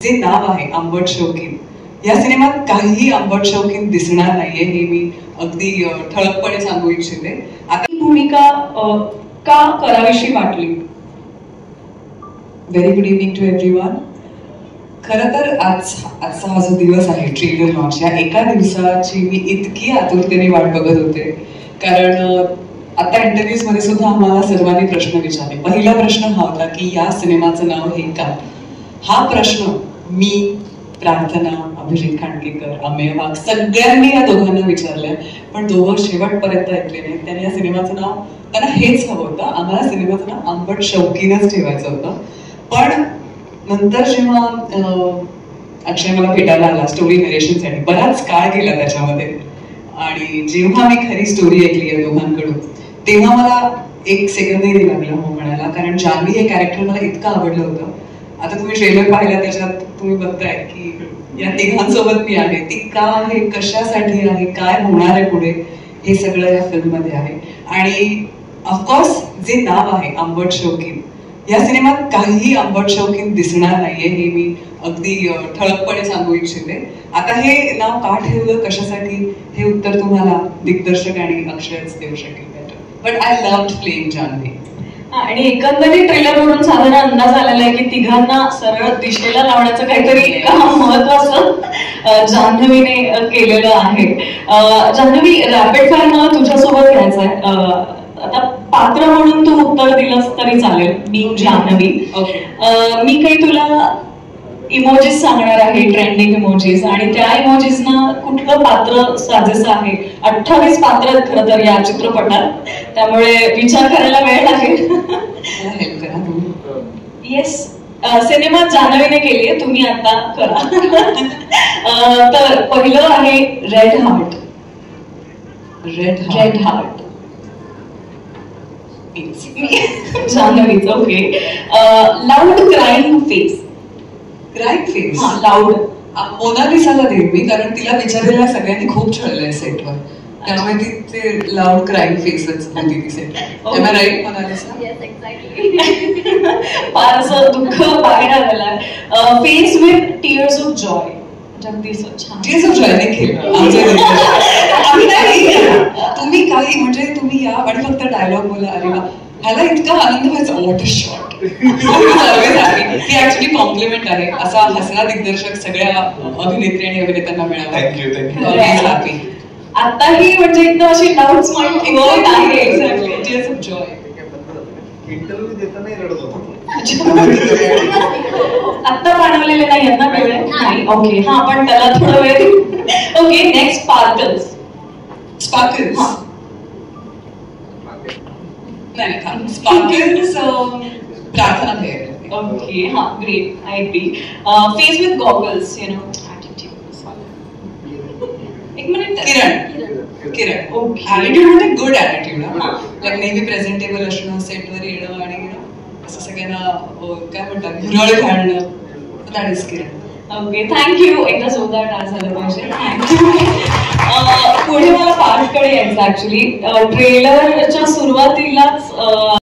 जे नाव आहे आंबट शौकीन, या सिनेमात काहीही आंबट शौकीन दिसणार नाहीये हे मी अगदी ठळकपणे सांगू इच्छिते. आता ही भूमिका का करावीशी वाटली? Very good evening to everyone. खरं तर आजचा हा जो दिवस आहे ट्रेलर लॉन्च, या एका दिवसाची मी इतकी आतुरतेने वाट बघत होते, कारण आता इंटरव्ह्यूज मध्ये सुद्धा आम्हाला सर्वांनी प्रश्न विचारले. पहिला प्रश्न हा होता की या सिनेमाचं नाव हे का. हा प्रश्न मी, प्रार्थना, अभिजित खांडकेकर, अमेय वाघ सगळ्यांनी या दोघांना विचारल्या, पण दोघं शेवटपर्यंत ऐकले नाही. त्यांनी या सिनेमाचं नाव, त्यांना हेच हवं होतं, आम्हाला सिनेमाचं नाव आंबट शौकीनच ठेवायचं होतं. पण नंतर जेव्हा अक्षय मला भेटायला आला स्टोरी नरेशनसाठी, बराच काळ गेला त्याच्यामध्ये, आणि जेव्हा मी खरी स्टोरी ऐकली या दोघांकडून, तेव्हा मला एक सेकंदही नाही लागला हो म्हणायला, कारण जान्हवी हे कॅरेक्टर मला इतकं आवडलं होतं. आता तुम्ही ट्रेलर पाहिला, त्याच्यात तुम्ही बघताय की या तिघांसोबत मी आहे. ती का आहे, कशासाठी आहे, काय होणार आहे पुढे, हे सगळं या फिल्ममध्ये आहे. आणि ऑफकोर्स जे नाव आहे आंबट शौकीन, या सिनेमात काहीही आंबट शौकीन दिसणार नाहीये हे मी अगदी ठळकपणे सांगू इच्छिते. आता हे नाव का ठेवलं, कशासाठी, हे उत्तर तुम्हाला दिग्दर्शक आणि अक्षयच देऊ शकेल. But I loved playing Janhavi. आणि एकंदरीत ट्रेलर वरून साधारण अंदाज आलेला आहे की तिघांना सरळ दिशेला लावण्याचं काहीतरी महत्वाचं जान्हवीने केलेलं आहे. जान्हवी, रॅपिड फायर मला तुझ्यासोबत घ्यायचं आहे. आता पात्र म्हणून तू उत्तर दिलंस तरी चालेल. मी जान्हवी. मी काही तुला इमोजीस सांगणार आहे, ट्रेंडिंग इमोजीस, आणि त्या इमोजीसना कुठलं पात्र साजेसं आहे. 28 पात्र आहेत खरं तर या चित्रपटात, त्यामुळे विचार करायला वेळ लागेल. येस, सिनेमा जान्हवीने केली, तुम्ही आता करा. तर पहिलं आहे रेड हार्ट. रेड हार्ट जान्हवीच. Okay. Loud crying face. Crying face loud मोनालिसाला देईन मी, कारण तिला बिचारीला सगळ्यांनी खूप छळलंय सेटवर, त्यामुळे ती ते लाऊड क्राईंग फेसच होती ती सेट. Right Mona Lisa? फार असं दुःख बाहेर आलेलं. Face with tears of joy. Jagdish छान. टीयर्स ऑफ जॉय देखील तुम्ही काही, म्हणजे तुम्ही या आणि फक्त डायलॉग बोला, अरे वा ह्याला इतका आनंद व्हायचा, वॉट अ शॉट. ती ऍक्च्युली कॉम्प्लिमेंट आहे. असा हसरा दिग्दर्शक सगळ्या अभिनेत्री आणि अभिनेत्यांना मिळाला. हॅपी. आताही म्हणजे एकदम अशी लाऊड स्माइल आहे. Exactly, tears of Joy. Interview देताना रडत होतो. आता बनवलेले नाही आहेत ना वेळ? नाही. ओके, हा, पण त्याला थोडा वेळ. Okay, next sparkles. स्पार्कल्स नाही, स्पार्कल्स प्रार्थना भेट. ओके, हा, great. I agree. Face with goggles, you know, एक मिनिट. किरण. ओके. ॲटिट्यूड म्हणजे गुड ॲटिट्यूड, नेहमी प्रेझेंटेबल असणं, सेटवर येणं, आणि असं सगळ्यांना काय म्हणतात हुरळ घालणं, that is Kiran. Okay, thank you. एकदा जोरदार डान्स झालं पाहिजे. थँक्यू. पुढे मला पार्टकडे यायचं ऍक्च्युली. ट्रेलरच्या सुरुवातीलाच